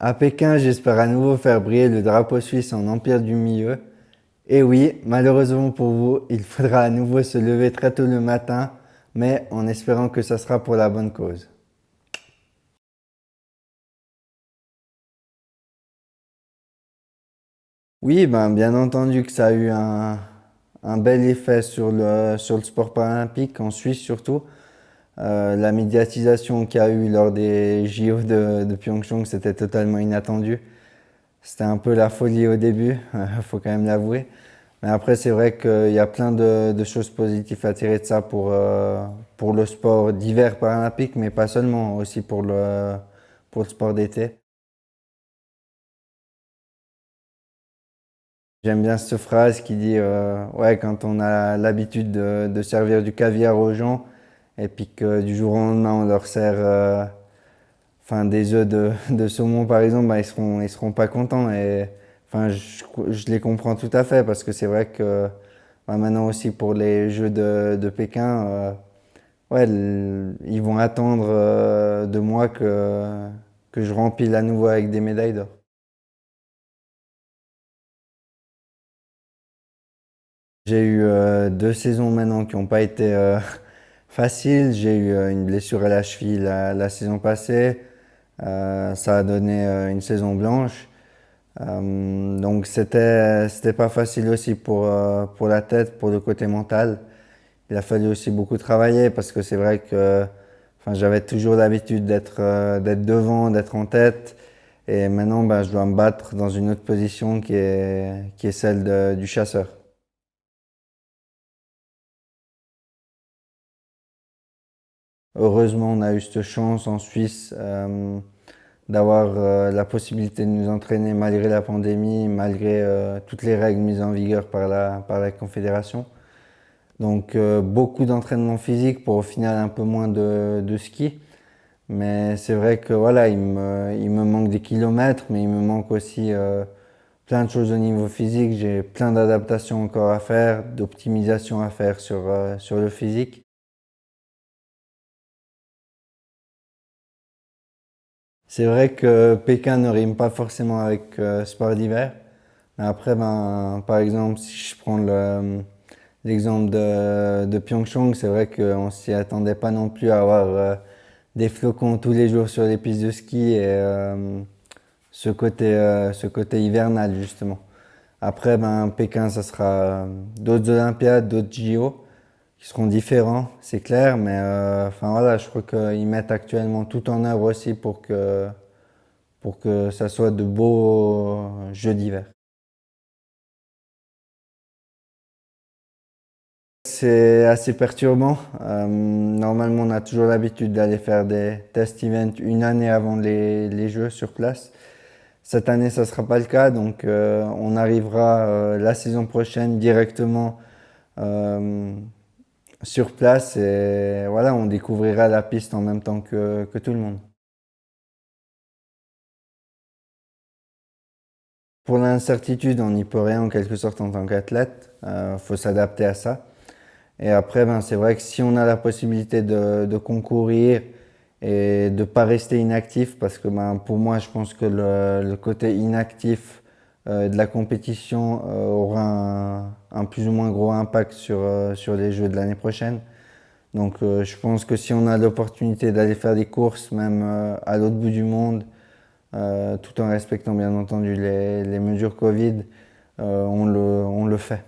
À Pékin, j'espère à nouveau faire briller le drapeau suisse en empire du milieu. Et oui, malheureusement pour vous, il faudra à nouveau se lever très tôt le matin, mais en espérant que ça sera pour la bonne cause. Oui, ben, bien entendu que ça a eu un bel effet sur le sport paralympique, en Suisse surtout. La médiatisation qu'il y a eu lors des JO de Pyeongchang, c'était totalement inattendu. C'était un peu la folie au début, il faut quand même l'avouer. Mais après, c'est vrai qu'il y a plein de choses positives à tirer de ça pour le sport d'hiver paralympique, mais pas seulement, aussi pour le sport d'été. J'aime bien cette phrase qui dit ouais, quand on a l'habitude de servir du caviar aux gens, et puis que du jour au lendemain, on leur sert enfin, des œufs de saumon, par exemple, bah, ils seront pas contents. Et enfin, je les comprends tout à fait, parce que c'est vrai que bah, maintenant aussi pour les Jeux de Pékin, ouais, ils vont attendre de moi que je rempile à nouveau avec des médailles d'or. J'ai eu 2 saisons maintenant qui n'ont pas été faciles. J'ai eu une blessure à la cheville la saison passée. Ça a donné une saison blanche. Donc c'était pas facile aussi pour la tête, pour le côté mental. Il a fallu aussi beaucoup travailler parce que c'est vrai que enfin, j'avais toujours l'habitude d'être devant, d'être en tête. Et maintenant, ben, je dois me battre dans une autre position qui est celle du chasseur. Heureusement, on a eu cette chance en Suisse d'avoir la possibilité de nous entraîner malgré la pandémie, malgré toutes les règles mises en vigueur par la Confédération. Donc beaucoup d'entraînement physique pour au final un peu moins de ski. Mais c'est vrai que voilà, il me manque des kilomètres, mais il me manque aussi plein de choses au niveau physique. J'ai plein d'adaptations encore à faire, d'optimisation à faire sur le physique. C'est vrai que Pékin ne rime pas forcément avec sport d'hiver. Mais après, ben, par exemple, si je prends l'exemple de Pyeongchang, c'est vrai qu'on s'y attendait pas non plus à avoir des flocons tous les jours sur les pistes de ski et ce côté hivernal justement. Après, ben, Pékin, ça sera d'autres Olympiades, d'autres JO qui seront différents, c'est clair, mais enfin voilà, je crois qu'ils mettent actuellement tout en œuvre aussi pour que ça soit de beaux Jeux d'hiver. C'est assez perturbant. Normalement, on a toujours l'habitude d'aller faire des test events une année avant les Jeux sur place. Cette année, ça ne sera pas le cas, donc on arrivera la saison prochaine directement euh, sur place et voilà, on découvrira la piste en même temps que tout le monde. Pour l'incertitude, on n'y peut rien en quelque sorte en tant qu'athlète. Faut s'adapter à ça. Et après, ben, c'est vrai que si on a la possibilité de concourir et de ne pas rester inactif, parce que ben, pour moi, je pense que le côté inactif de la compétition aura un plus ou moins gros impact sur les Jeux de l'année prochaine. Donc je pense que si on a l'opportunité d'aller faire des courses, même à l'autre bout du monde, tout en respectant bien entendu les mesures Covid, on le fait.